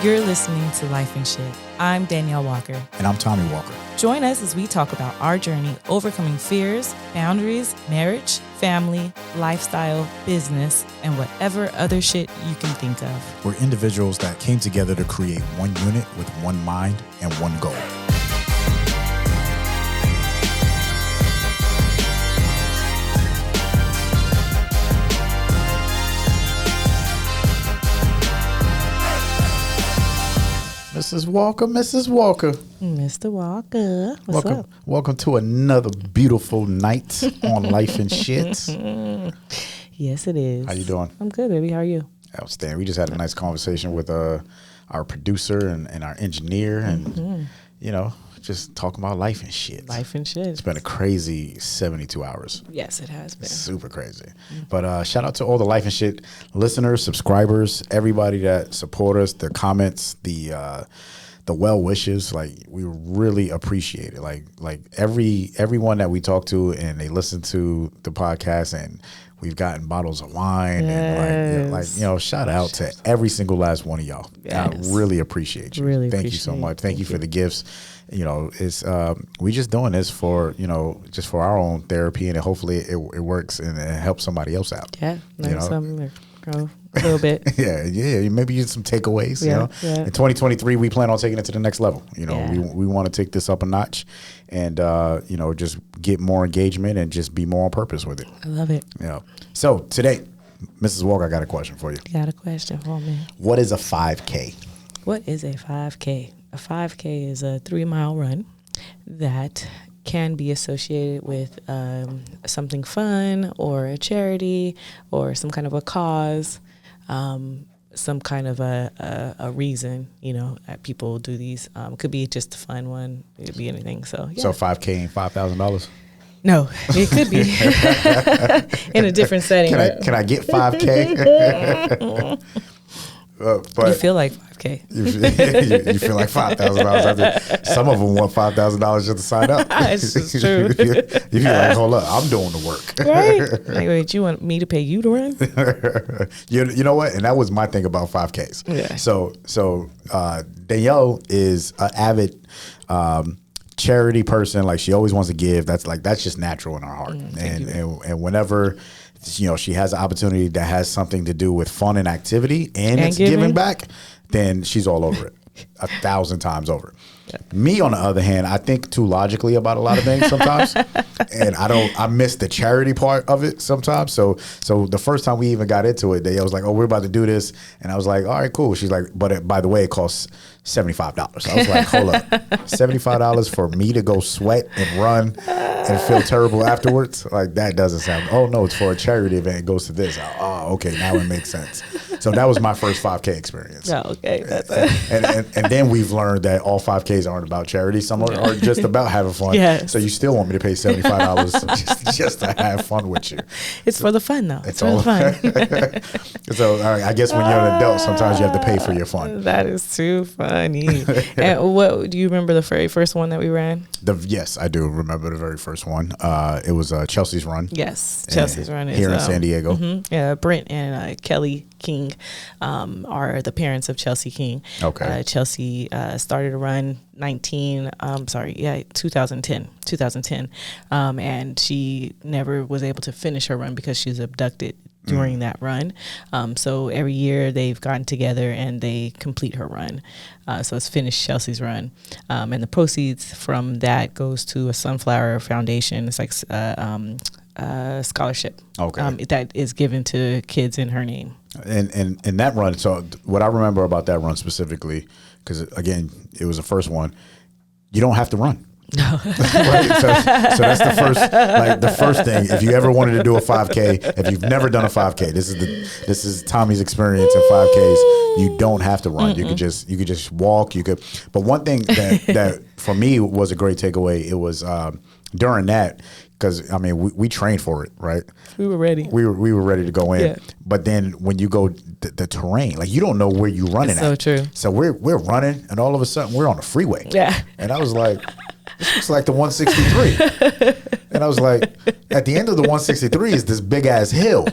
You're listening to Lyfe and Shyt. I'm Daneyel Walker. And I'm Tommy Walker. Join us as we talk about our journey overcoming fears, boundaries, marriage, family, lifestyle, business, and whatever other shit you can think of. We're individuals that came together to create one unit with one mind and one goal. Mrs. Walker, Mrs. Walker. Mr. Walker, what's up? Welcome to another beautiful night on Lyfe and Shyt. Yes, it is. How you doing? I'm good, baby. How are you? Outstanding. We just had a nice conversation with our producer and our engineer and, you know, just talking about life and shit. Lyfe and Shyt. It's been a crazy 72 hours. Yes, it has been. Super crazy. But shout out to all the Lyfe and Shyt listeners, subscribers, everybody that support us, the comments, the well wishes. Like, we really appreciate it. Like everyone that we talk to and they listen to the podcast, and we've gotten bottles of wine. Yes. And shout out to every single last one of y'all. Yes. I really appreciate you. Really Thank you so appreciate it. much. Thank you for the gifts. You know, it's we just doing this for, just for our own therapy, and hopefully it works and it helps somebody else out. Yeah, learn something, grow a little bit. yeah. Maybe use some takeaways. Yeah. In 2023, we plan on taking it to the next level. Yeah. We want to take this up a notch, and just get more engagement and just be more on purpose with it. I love it. Yeah. So today, Mrs. Walker, I got a question for you. You got a question for me? What is a 5K? What is a 5K? A 5K is a 3-mile run that can be associated with something fun or a charity or some kind of a cause, some kind of a reason, people do these. Could be just a fun one. It could be anything. So, yeah. So 5K ain't $5,000? No, it could be in a different setting. Can I get 5K? But you feel like 5K. you feel like $5,000. Some of them want $5,000 just to sign up. It's just true. You feel like, hold up, I'm doing the work. Right? Like, wait, you want me to pay you to run? You know what? And that was my thing about 5Ks. Yeah. So Daneyel is an avid charity person. Like, she always wants to give. That's just natural in her heart. And whenever she has an opportunity that has something to do with fun and activity and it's giving back, then she's all over it 1,000 times over. Yeah. Me, on the other hand, I think too logically about a lot of things sometimes. And I miss the charity part of it sometimes. So the first time we even got into it, I was like, oh, we're about to do this. And I was like, all right, cool. She's like, but by the way, it costs $75. I was like, hold up, $75 for me to go sweat and run and feel terrible afterwards? Like, that doesn't sound. Oh no, it's for a charity event. It goes to this. Oh, okay, now it makes sense. So that was my first 5K experience. Oh, okay. And then we've learned that all 5Ks aren't about charity. Some are just about having fun. Yes. So you still want me to pay $75 just to have fun with you? It's for the fun, though. It's for all the fun. So I guess when you're an adult, sometimes you have to pay for your fun. That is too funny. And what do you remember the very first one that we ran? Yes, I do remember the very first one. It was Chelsea's Run. Yes, Chelsea's Run is here in San Diego. Yeah, Brent and Kelly King are the parents of Chelsea King. Okay. Chelsea started a run 2010. And she never was able to finish her run because she was abducted during that run. So every year they've gotten together and they complete her run. So it's finished Chelsea's Run. And the proceeds from that goes to a Sunflower Foundation. It's like a scholarship that is given to kids in her name. And that run, so what I remember about that run specifically, because again, it was the first one, you don't have to run. No. Right? So that's the first thing. If you ever wanted to do a 5K, if you've never done a 5K, this is Tommy's experience in 5Ks. You don't have to run. You could just walk. But one thing that for me was a great takeaway. It was during that, because I mean we trained for it, right? We were ready. We were ready to go in. Yeah. But then when you go the terrain, like, you don't know where you're running it's so at. True. So we're running, and all of a sudden we're on the freeway. Yeah. And I was like, this looks like the 163. And I was like, at the end of the 163 is this big ass hill.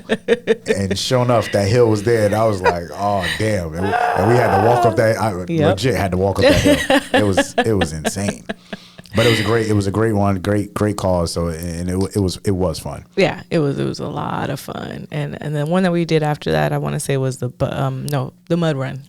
And sure enough, that hill was there. And I was like, oh, damn. And we had to walk up that. I legit had to walk up that hill. It was insane. But it was a great one, great cause. So and it was fun. Yeah, it was a lot of fun. And the one that we did after that, I want to say was the mud run.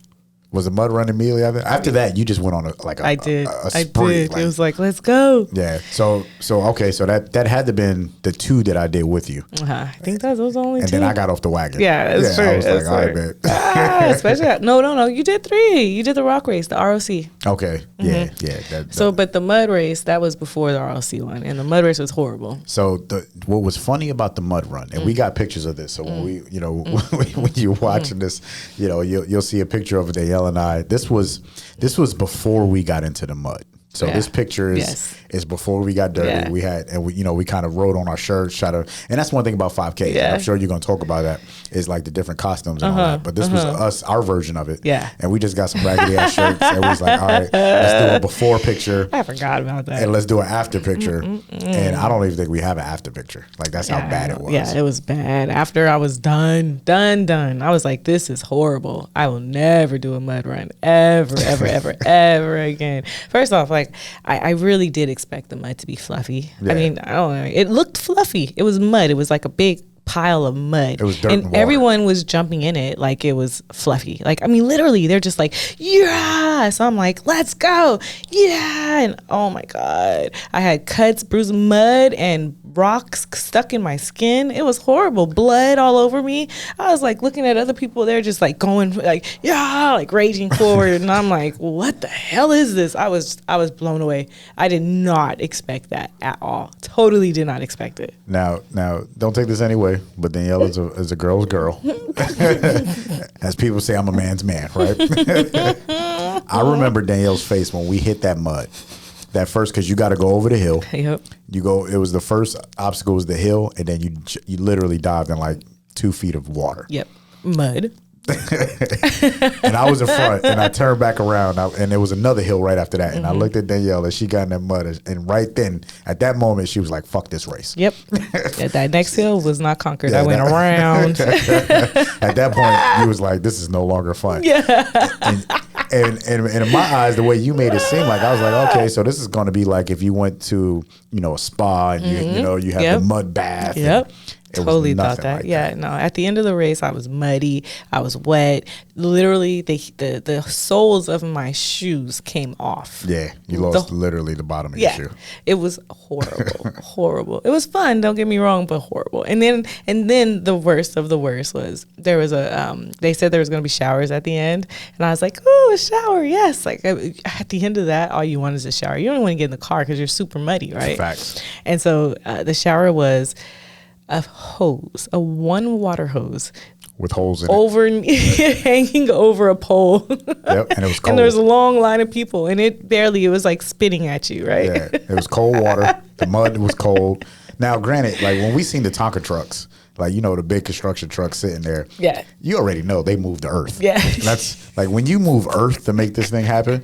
Was the mud run immediately after that? You just went on a spree. I did. Like, it was like, let's go. Yeah. So okay. So that had to been the two that I did with you. I think those was only and two. And then I got off the wagon. Yeah, that's true. I was like, all right, man. Especially no. You did 3. You did the rock race, the ROC. Okay. Yeah. Mm-hmm. Yeah. But the mud race, that was before the ROC one, and the mud race was horrible. So what was funny about the mud run, and we got pictures of this. So when when you're watching this, you'll see a picture of Daneyel and I. This was before we got into the mud. So this picture is before we got dirty. Yeah. We had, and we kind of wrote on our shirts, and that's one thing about 5K. Yeah. I'm sure you're going to talk about that, is like the different costumes and all that. But this was our version of it. Yeah. And we just got some raggedy ass shirts, and we was like, all right, let's do a before picture. I forgot about that. And let's do an after picture. And I don't even think we have an after picture. Like, that's how bad it was. Yeah, it was bad. After I was done, I was like, this is horrible. I will never do a mud run ever again. First off, like, I really did expect the mud to be fluffy. Yeah. I mean, I don't know. It looked fluffy. It was mud. It was like a big pile of mud. It was dirt and water. Everyone was jumping in it like it was fluffy. Like, I mean, literally, they're just like, yeah. So I'm like, let's go. Yeah. And oh my God. I had cuts, bruised mud, and rocks stuck in my skin. It was horrible. Blood all over me. I was like looking at other people. They're just like going like, yeah, like raging forward. And I'm like, what the hell is this? I was blown away. I did not expect that at all. Totally did not expect it. Now, don't take this anyway, but Daneyel is a girl's girl. As people say, I'm a man's man, right? I remember Daneyel's face when we hit that mud. That first, because you got to go over the hill. Yep. It was the first obstacle was the hill, and then you literally dived in like 2 feet of water. Yep. Mud. And I was in front, and I turned back around, and there was another hill right after that. And I looked at Daneyel, and she got in that mud, and right then, at that moment, she was like, "Fuck this race." Yep. That next hill was not conquered. I went around. At that point, you was like, "This is no longer fun." Yeah. And in my eyes, the way you made it seem, like I was like, okay, so this is going to be like if you went to a spa and you had the mud bath. Yep. Totally thought that. Like no. At the end of the race, I was muddy. I was wet. Literally, the soles of my shoes came off. Yeah, you lost literally the bottom of your shoe. It was horrible, horrible. It was fun. Don't get me wrong, but horrible. And then the worst of the worst was there was they said there was going to be showers at the end, and I was like, oh, a shower, yes. Like at the end of that, all you want is a shower. You don't want to get in the car because you're super muddy, right? Facts. And so the shower was a hose, a one water hose with holes in it, hanging over a pole. Yep, and it was cold. And there was a long line of people, and it was like spitting at you, right? Yeah, it was cold water. The mud was cold. Now, granted, like when we seen the Tonka trucks, like the big construction trucks sitting there. Yeah, you already know they moved the earth. Yeah, that's like when you move earth to make this thing happen.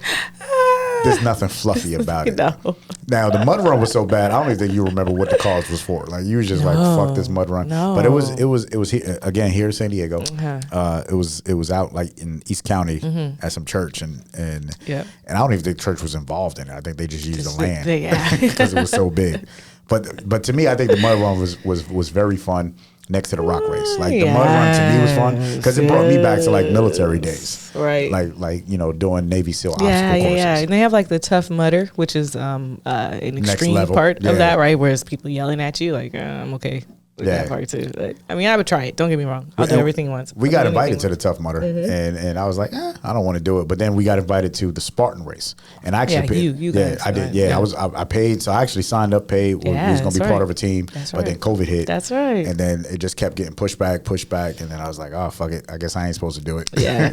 There's nothing fluffy about it. No. Now, the mud run was so bad, I don't even think you remember what the cause was for. Like, you was just like, fuck this mud run. No. But it was here, again, here in San Diego. It was out like in East County at some church. And I don't even think the church was involved in it. I think they just used the land because it was so big. But to me, I think the mud run was very fun. Next to the rock race, like the mud run to me was fun because it brought me back to like military days, right? Like doing Navy SEAL obstacle courses. Yeah. And they have like the Tough Mudder, which is an extreme part of that, right? Whereas people yelling at you, like I'm okay with that part too. But, I mean, I would try it. Don't get me wrong. I'll do everything once. We got invited to the Tough Mudder, and I was like, I don't want to do it. But then we got invited to the Spartan race, and I actually paid. You guys I did. Yeah, I paid. So I actually signed up, paid. We was going to be part of a team, but then COVID hit. That's right. And then it just kept getting pushed back, and then I was like, oh fuck it, I guess I ain't supposed to do it. Yeah,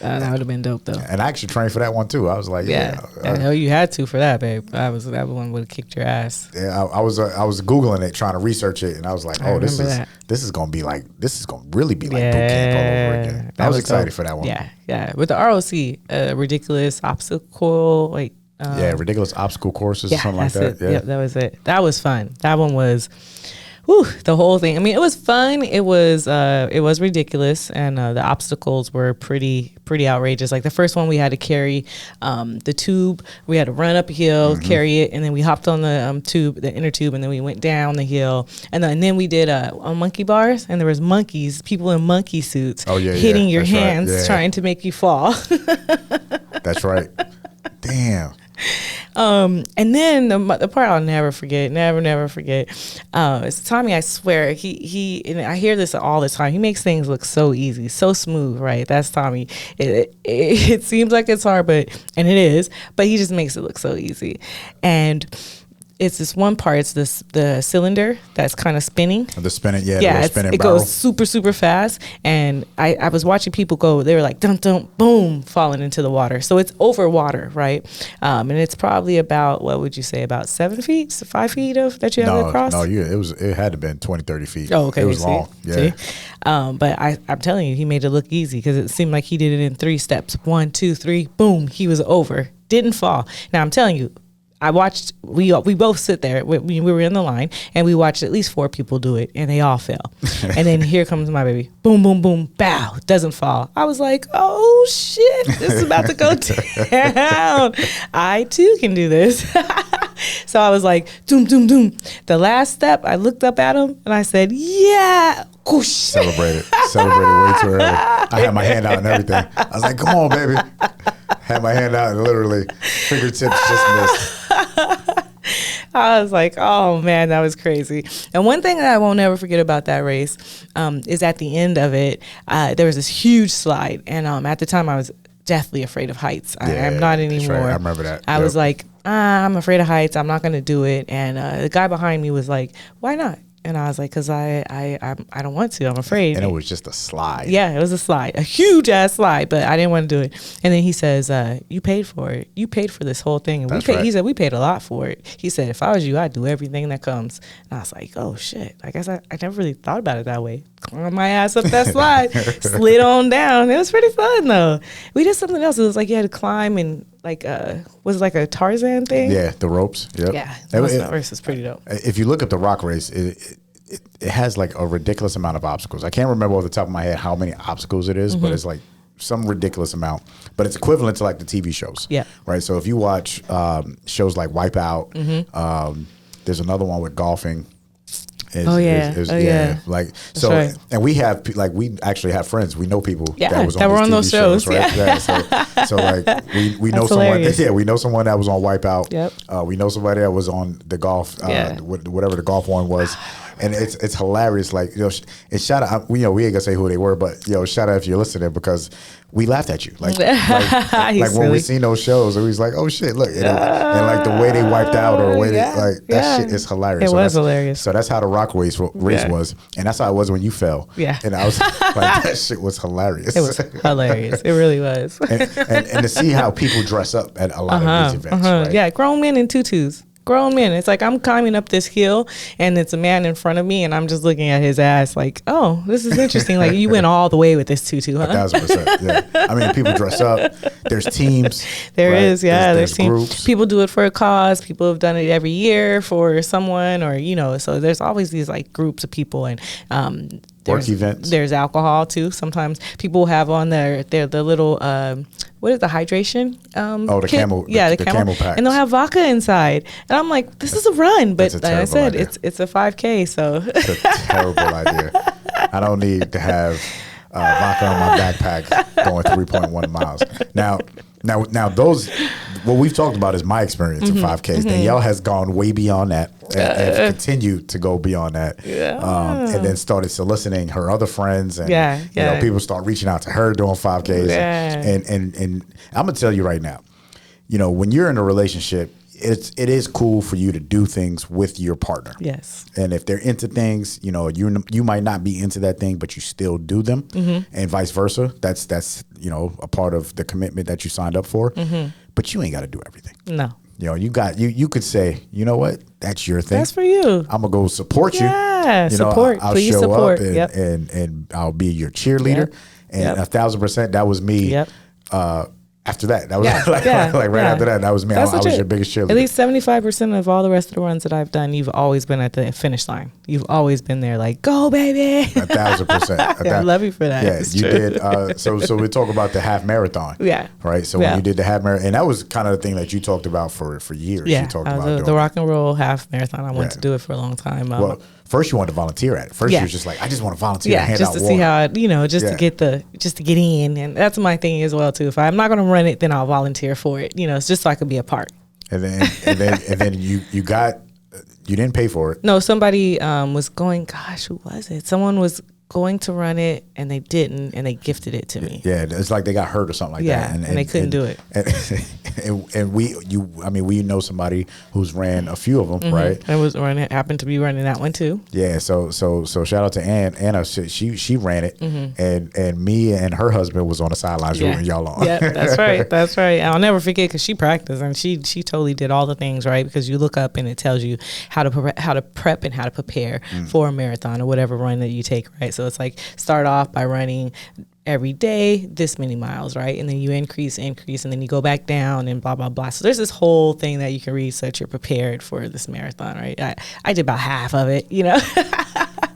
that would have been dope though. And I actually trained for that one too. I was like, I know you had to for that, babe. That one would have kicked your ass. Yeah, I was Googling it, trying to research it, and I was like, oh, this is gonna really be like boot camp all over again. I was excited for that one. Yeah. With the ROC, ridiculous obstacle, like ridiculous obstacle courses or something like that. Yeah, that was it. That was fun. That one was, whew, the whole thing. I mean, it was fun. It was ridiculous, and the obstacles were pretty outrageous. Like the first one, we had to carry the tube. We had to run up a hill, carry it, and then we hopped on the tube, the inner tube, and then we went down the hill, and then we did on monkey bars, and there was monkeys, people in monkey suits, hitting your hands, trying to make you fall. That's right. Damn. And then the part I'll never forget is Tommy. I swear he and I hear this all the time. He makes things look so easy, so smooth, right? That's Tommy. It seems like it's hard, and it is, but he just makes it look so easy. And it's this one part. It's the cylinder that's kind of spinning. The spinning, it goes super, super fast. And I was watching people go. They were like, dun dun, boom, falling into the water. So it's over water, right? And it's probably about, what would you say, about 7 feet, 5 feet that you have to cross? No, it had to have been 20, 30 feet. Oh, okay. It was long. Yeah. But I'm telling you, he made it look easy because it seemed like he did it in 3 steps. 1, 2, 3, boom, he was over. Didn't fall. Now I'm telling you, I watched, we both sit there, we were in the line, and we watched at least 4 people do it, and they all fell. And then here comes my baby. Boom, boom, boom, bow, doesn't fall. I was like, oh, shit, this is about to go down. I, too, can do this. So I was like, doom, doom, doom. The last step, I looked up at him, and I said, yeah. Whoosh. Celebrated way too early. I had my hand out and everything. I was like, come on, baby. Had my hand out and literally fingertips just missed. I was like, oh man, that was crazy. And one thing that I won't ever forget about that race is at the end of it, there was this huge slide. And at the time I was deathly afraid of heights. I'm not anymore. Right. I remember that. I was like, I'm afraid of heights. I'm not going to do it. And the guy behind me was like, why not? And I was like, because I don't want to. I'm afraid. And it was just a slide. Yeah, it was a slide, a huge ass slide, but I didn't want to do it. And then he says, "You paid for it. You paid for this whole thing." And That's right. He said, "We paid a lot for it." He said, "If I was you, I'd do everything that comes." And I was like, "Oh shit! I guess I never really thought about it that way." Climbed my ass up that slide, slid on down. It was pretty fun though. We did something else. It was like you had to climb and was it like a Tarzan thing? Yeah, the ropes. Yep. Yeah, that race was pretty dope. If you look up the rock race, it has like a ridiculous amount of obstacles. I can't remember off the top of my head how many obstacles it is, but it's like some ridiculous amount. But it's equivalent to like the TV shows. Yeah. Right. So if you watch shows like Wipeout, there's another one with golfing. Yeah. Like That's so, right. and we actually have friends. We know people that was on were on those shows, right? Yeah. So like we know someone. Hilarious. Yeah, we know someone that was on Wipeout. Yep. We know somebody that was on the golf, whatever the golf one was. And it's hilarious, like and shout out. We ain't gonna say who they were, but shout out if you're listening because we laughed at you, like when we seen those shows, it was like, oh shit, look, and like the way they wiped out or the way that shit is hilarious. It was hilarious. So that's how the rock race was, and that's how it was when you fell. Yeah, and I was like, that shit was hilarious. It was hilarious. It really was. and to see how people dress up at a lot of these events, right? Yeah, grown men in tutus. Grown men. It's like I'm climbing up this hill and it's a man in front of me and I'm just looking at his ass like, oh, this is interesting. Like you went all the way with this tutu, huh? 1,000%. Yeah. I mean, people dress up. There's teams. There is, yeah. There's teams. Groups. People do it for a cause. People have done it every year for someone or, so there's always these like groups of people and work events. There's alcohol too. Sometimes people have on the little what is the hydration? The kit? camel. Yeah, the camel packs. and they'll have vodka inside. And I'm like, this is a run, but like I said, idea. it's a 5K. So it's a terrible idea. I don't need to have vodka on my backpack going 3.1 miles. Now those. What we've talked about is my experience in 5Ks. Daneyel has gone way beyond that and continued to go beyond that. Yeah. And then started soliciting her other friends. And, yeah. People start reaching out to her doing 5Ks. Yeah. And I'm going to tell you right now, when you're in a relationship, it is cool for you to do things with your partner. Yes. And if they're into things, you might not be into that thing, but you still do them, and vice versa. That's a part of the commitment that you signed up for. But you ain't got to do everything. No. You could say, you know what, that's your thing. That's for you. I'm gonna go support you. Yeah, support. I'll Please show support. up and I'll be your cheerleader. And 1,000%, that was me. after that. That was right yeah. after that. That was me. I was your biggest cheerleader. At least 75% of all the rest of the runs that I've done, you've always been at the finish line. You've always been there like, go, baby. 1,000%. I love you for that. Yeah, you did. So we talk about the half marathon. Yeah. Right? So when you did the half marathon, and that was kind of the thing that you talked about for years. Yeah. You talked about the rock and roll half marathon. I wanted to do it for a long time. Well, first you wanted to volunteer at it. First you was just like, I just want to volunteer and hand just out to water. see how, just to get in. And that's my thing as well too. If I'm not going to run it, then I'll volunteer for it. It's just so I could be a part. And then you didn't pay for it. No, somebody was going, gosh, who was it? Someone was going to run it and they didn't, and they gifted it to me. Yeah, it's like they got hurt or something like that. And they couldn't do it. And we know somebody who's ran a few of them, right? And happened to be running that one too. Yeah, so shout out to Anna. She ran it, and me and her husband was on the sidelines rooting y'all on. Yeah, that's right. I'll never forget because she practiced and she totally did all the things right, because you look up and it tells you how to prep and how to prepare for a marathon or whatever run that you take, right? So it's like start off by running every day this many miles, right? And then you increase, and then you go back down and blah, blah, blah. So there's this whole thing that you can read so that you're prepared for this marathon, right? I did about half of it,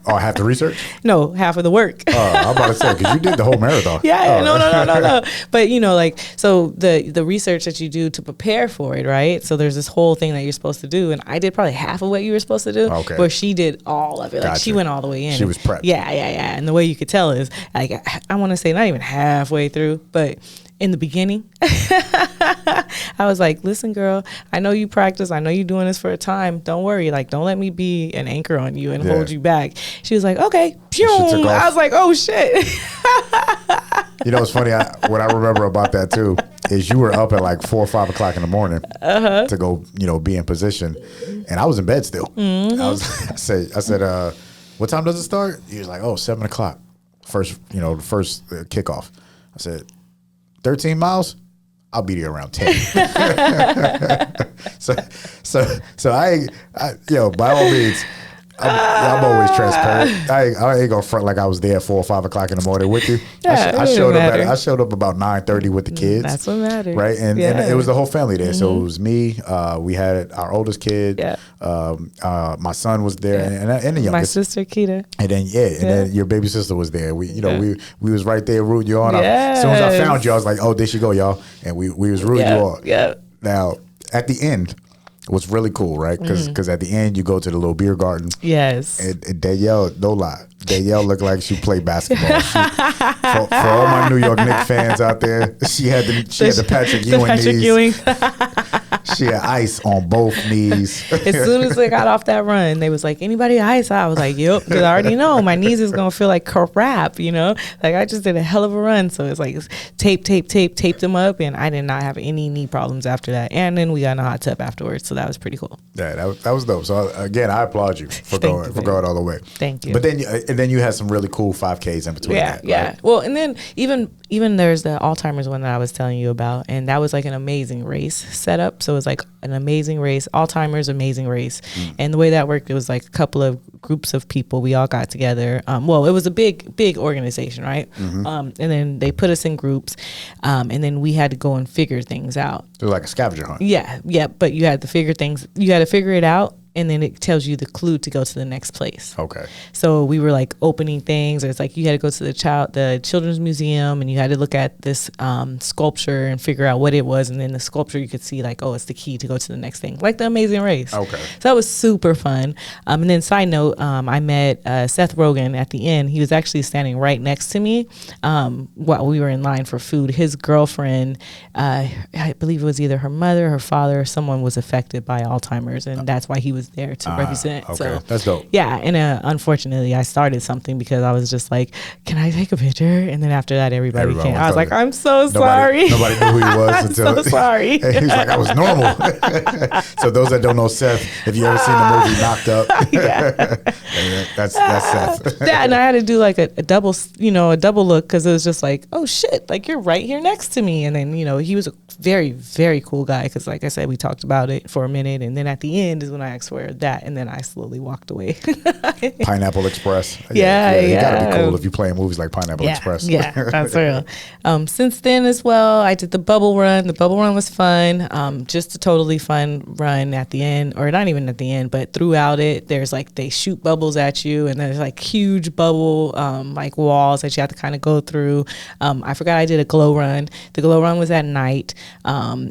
Oh, half the research? No, half of the work. I'm about to say, because you did the whole marathon. No. But, so the research that you do to prepare for it, right? So there's this whole thing that you're supposed to do. And I did probably half of what you were supposed to do. Okay. Where she did all of it. Like, she went all the way in. She was prepped. Yeah. And the way you could tell is, like, I want to say not even halfway through, but in the beginning, I was like, listen, girl, I know you practice. I know you're doing this for a time. Don't worry. Like, don't let me be an anchor on you and hold you back. She was like, okay. I was like, oh, shit. It's funny. What I remember about that, too, is you were up at like 4 or 5 o'clock in the morning to go, be in position. And I was in bed still. Mm-hmm. I said, what time does it start? He was like, 7 o'clock. First kickoff. I said, 13 miles, I'll be there around 10. so I by all means, I'm always transparent. I ain't gonna front like I was there at 4 or 5 o'clock in the morning with you. I showed up about 9:30 with the kids. That's what matters, right? And it was the whole family there. So it was me. We had our oldest kid. Yeah. My son was there, and the youngest. My sister Keita. And then your baby sister was there. We was right there rooting you on. As soon as I found you, I was like, oh, there she go, y'all, and we was rooting you on. Yeah. Now at the end, was really cool, right? Because at the end you go to the little beer garden. Yes. And Daneyel, no lie, Daneyel looked like she played basketball. For all my New York Knicks fans out there, she had the Patrick Ewing knees. She had ice on both knees. As soon as they got off that run, they was like, anybody ice? I was like, yep, because I already know my knees is gonna feel like crap, Like I just did a hell of a run, so it's like taped them up, and I did not have any knee problems after that. And then we got in a hot tub afterwards, so that was pretty cool. Yeah, that was dope. So again, I applaud you for going all the way. Thank you. But then you had some really cool 5Ks in between. Yeah, right? Well, and then even there's the Alzheimer's one that I was telling you about, and that was like an amazing race setup. So it was like an amazing race, Alzheimer's amazing race. And the way that worked, it was like a couple of groups of people. We all got together. It was a big organization, right? And then they put us in groups, and then we had to go and figure things out. It was like a scavenger hunt. Yeah. But you had to figure it out. And then it tells you the clue to go to the next place. Okay. So we were like opening things. Or it's like you had to go to the children's museum, and you had to look at this sculpture and figure out what it was. And then the sculpture, you could see like, oh, it's the key to go to the next thing, like the Amazing Race. Okay. So that was super fun. And then side note, I met Seth Rogen at the end. He was actually standing right next to me while we were in line for food. His girlfriend, I believe it was either her mother, her father, or someone was affected by Alzheimer's, and that's why he was there to represent. Okay, so that's dope. Yeah, and unfortunately, I started something because I was just like, "Can I take a picture?" And then after that, everybody came. I was like, "I'm so sorry." Nobody knew who he was until. I'm so sorry. He was like, "I was normal." So those that don't know Seth, if you ever seen the movie Knocked Up, that's Seth. Yeah, and I had to do like a double look because it was just like, "Oh shit!" Like you're right here next to me, and then he was a very, very cool guy because, like I said, we talked about it for a minute, and then at the end is when I asked for where that, and then I slowly walked away. Pineapple Express. Yeah. You gotta be cool if you play in movies like Pineapple Express. Yeah, that's real. Since then as well, I did the bubble run. The bubble run was fun. Just a totally fun run at the end, or not even at the end, but throughout it, there's like, they shoot bubbles at you, and there's like huge bubble like walls that you have to kind of go through. I forgot I did a glow run. The glow run was at night.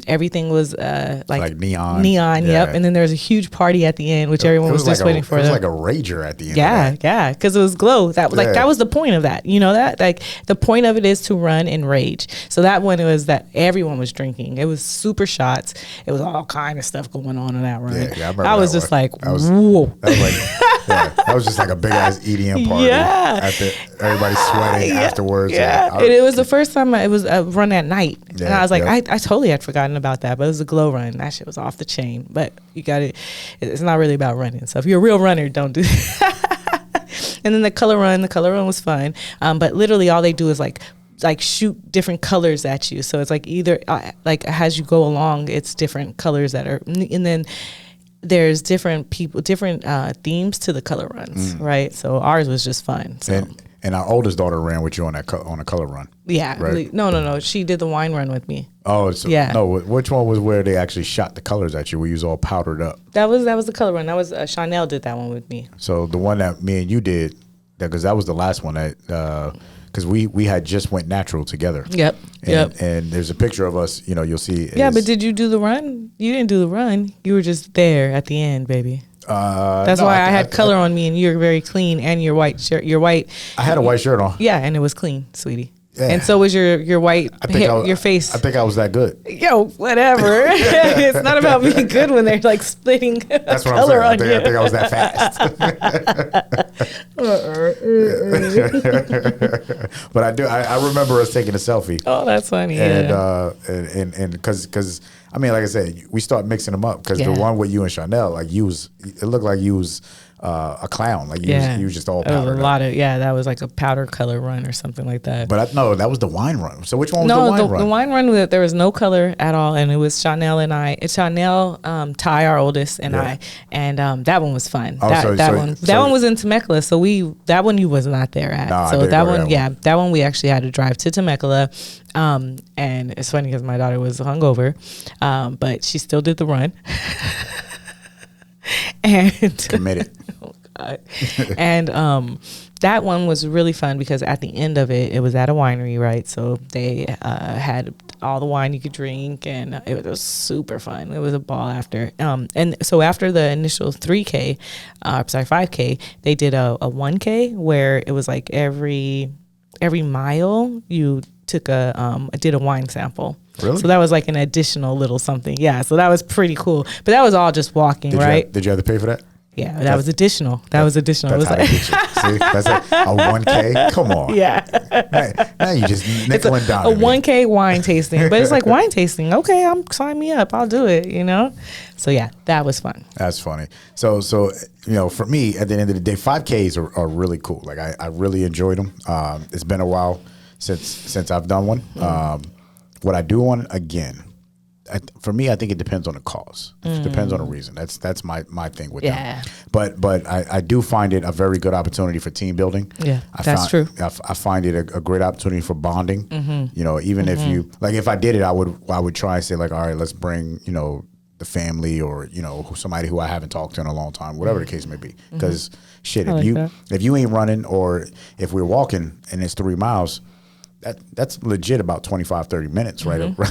Everything was like neon. Neon, yeah. Yep. And then there was a huge party at the end, which everyone was just waiting for. It was like a rager at the end. Yeah, because it was glow. That was like, that was the point of that. You know that, like, the point of it is to run and rage. So that one was that everyone was drinking. It was super shots. It was all kind of stuff going on in that run. Yeah, I remember. I was just like, whoa. That was just like a big ass EDM party. Yeah. Everybody's sweating afterwards. Yeah. And it was the first time it was a run at night. Yeah, and I was like, I totally had forgotten about that, but it was a glow run. That shit was off the chain. But you got it. It's not really about running. So if you're a real runner, don't do that. And then the color run was fun. But literally all they do is like shoot different colors at you. So it's like either like as you go along, it's different colors that are, and then there's different people, different themes to the color runs, right? So ours was just fun. So. And our oldest daughter ran with you on a color run. Yeah. Right? No. She did the wine run with me. Oh, so, yeah. No, which one was where they actually shot the colors at you, where you was all powdered up? That was the color run. That was Chanel did that one with me. So the one that me and you did, because that was the last one that. Because we had just went natural together. Yep. And there's a picture of us, you'll see. Yeah, but did you do the run? You didn't do the run. You were just there at the end, baby. That's why I had color on me, and you're very clean, and your white shirt. Your white. I had a white shirt on. Yeah, and it was clean, sweetie. Yeah. And so was your white your face. I think I was that good. Yo, whatever. It's not about being good when they're like splitting That's what color I'm saying. on I think I was that fast. But I remember us taking a selfie. Oh, that's funny. And because I mean, like I said, we start mixing them up, because the one with you and Chanel, like it looked like you was a clown, like you was just all powdered. That was like a powder color run or something like that. But no, that was the wine run. So which one was the wine run? The wine run, there was no color at all, and it was Chanel and I. It's Chanel, Ty, our oldest, and I, and that one was fun. That one was in Temecula, so that one you was not there at. No, so that one we actually had to drive to Temecula. And it's funny because my daughter was hungover, but she still did the run. And committed. Oh God. And that one was really fun because at the end of it was at a winery, right? So they had all the wine you could drink, and it was super fun. It was a ball after. And so after the initial 5K, they did a 1K where it was like every mile you did a wine sample. Really? So that was like an additional little something. Yeah. So that was pretty cool. But that was all just walking, right? Did you have to pay for that? Yeah, that was additional. That was additional. That's it was See, that's a 1K. Come on. Yeah. Now you just nickel and dime. A 1K wine tasting, but it's like wine tasting. Okay, sign me up. I'll do it. So yeah, that was fun. That's funny. So for me, at the end of the day, 5Ks are really cool. Like I really enjoyed them. It's been a while since I've done one. Would I do one again? For me, I think it depends on the cause. It depends on the reason. That's my thing with them. But I do find it a very good opportunity for team building. Yeah, that's true. I find it a great opportunity for bonding. Even if you if I did it, I would try and say like, all right, let's bring the family or somebody who I haven't talked to in a long time, whatever the case may be. Because if you ain't running, or if we're walking and it's 3 miles. That's legit about 25, 30 minutes, right? Right off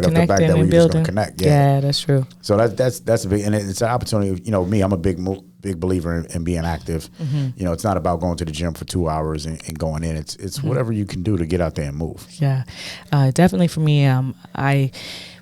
the back that we're just going to connect. Yeah, that's true. So that's a big, and it's an opportunity. Me, I'm a big believer in being active. It's not about going to the gym for 2 hours and going in. It's whatever you can do to get out there and move. Yeah, definitely for me. I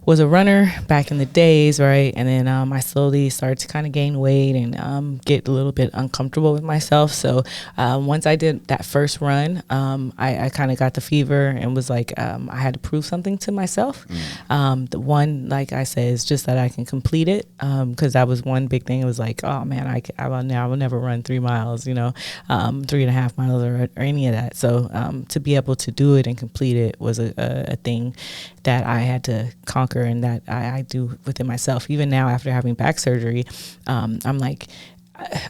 was a runner back in the days, right? And then I slowly started to kind of gain weight and get a little bit uncomfortable with myself. So once I did that first run, I kind of got the fever and was like, I had to prove something to myself. The one, like I said, is just that I can complete it, because that was one big thing. It was like, oh man, I will never run 3 miles, 3.5 miles or any of that. So to be able to do it and complete it was a thing that I had to conquer and that I do within myself. Even now, after having back surgery, I'm like,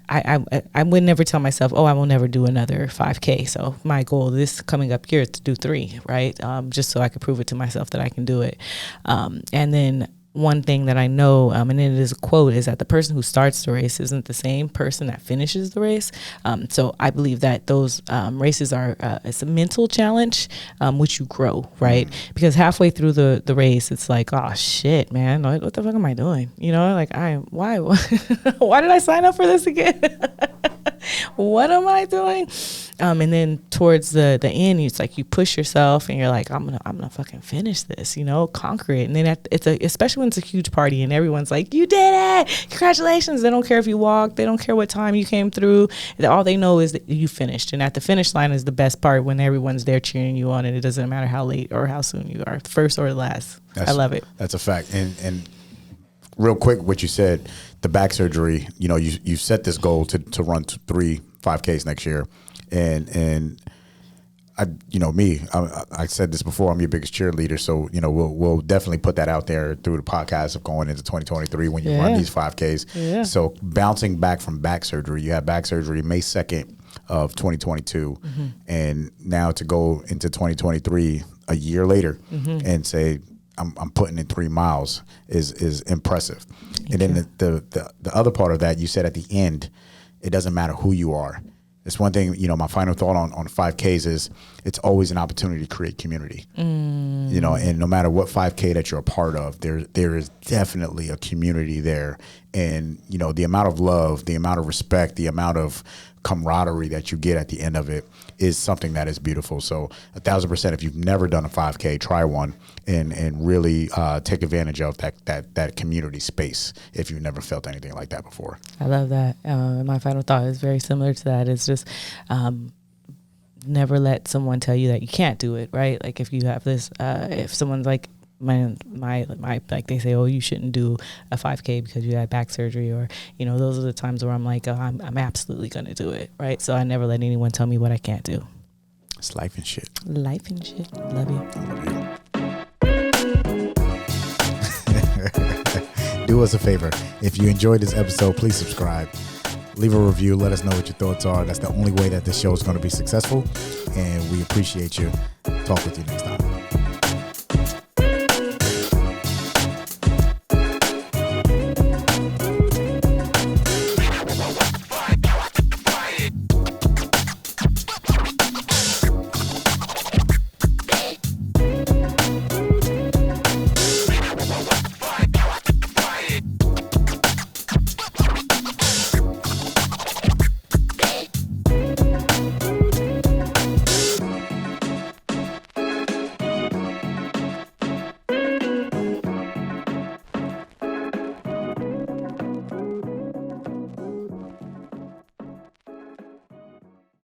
I would never tell myself, oh, I will never do another 5K. So my goal this coming up year is to do 3, right? Just so I could prove it to myself that I can do it. And then one thing that I know, and it is a quote, is that the person who starts the race isn't the same person that finishes the race. So I believe that those races are, it's a mental challenge, which you grow, right? Because halfway through the race, it's like, oh shit, man, what the fuck am I doing? You know, like why did I sign up for this again? What am I doing? And then towards the end, it's like you push yourself and you're like, I'm gonna fucking finish this, you know, conquer it. And then especially when it's a huge party and everyone's like, you did it, congratulations. They don't care if you walked, they don't care what time you came through. All they know is that you finished. And at the finish line is the best part, when everyone's there cheering you on, and it doesn't matter how late or how soon you are, first or last. I love it. That's a fact. And real quick, what you said, the back surgery, you know, you set this goal to run 3 5Ks next year. And I, you know, I said this before, I'm your biggest cheerleader. So, you know, we'll definitely put that out there through the podcast of going into 2023 when you run these 5Ks. Yeah. So bouncing back from back surgery, you had back surgery May 2nd of 2022. And now to go into 2023 a year later and say, I'm putting in 3 miles is impressive. And then the other part of that, you said at the end, it doesn't matter who you are. It's one thing, you know, my final thought on 5Ks is it's always an opportunity to create community. You know, and no matter what 5K that you're a part of, there is definitely a community there. And, you know, the amount of love, the amount of respect, the amount of camaraderie that you get at the end of it is something that is beautiful. So 1,000%, if you've never done a 5K, try one and really take advantage of that community space if you've never felt anything like that before. I love that. My final thought is very similar to that. It's just never let someone tell you that you can't do it, right? Like if you have this, if someone's like, my like they say, oh, you shouldn't do a 5K because you had back surgery, or, you know, those are the times where I'm like, oh, I'm absolutely going to do it, right? So I never let anyone tell me what I can't do. It's life and shit. Life and shit. Love you. Do us a favor. If you enjoyed this episode, please subscribe. Leave a review. Let us know what your thoughts are. That's the only way that this show is going to be successful. And we appreciate you. Talk with you next time.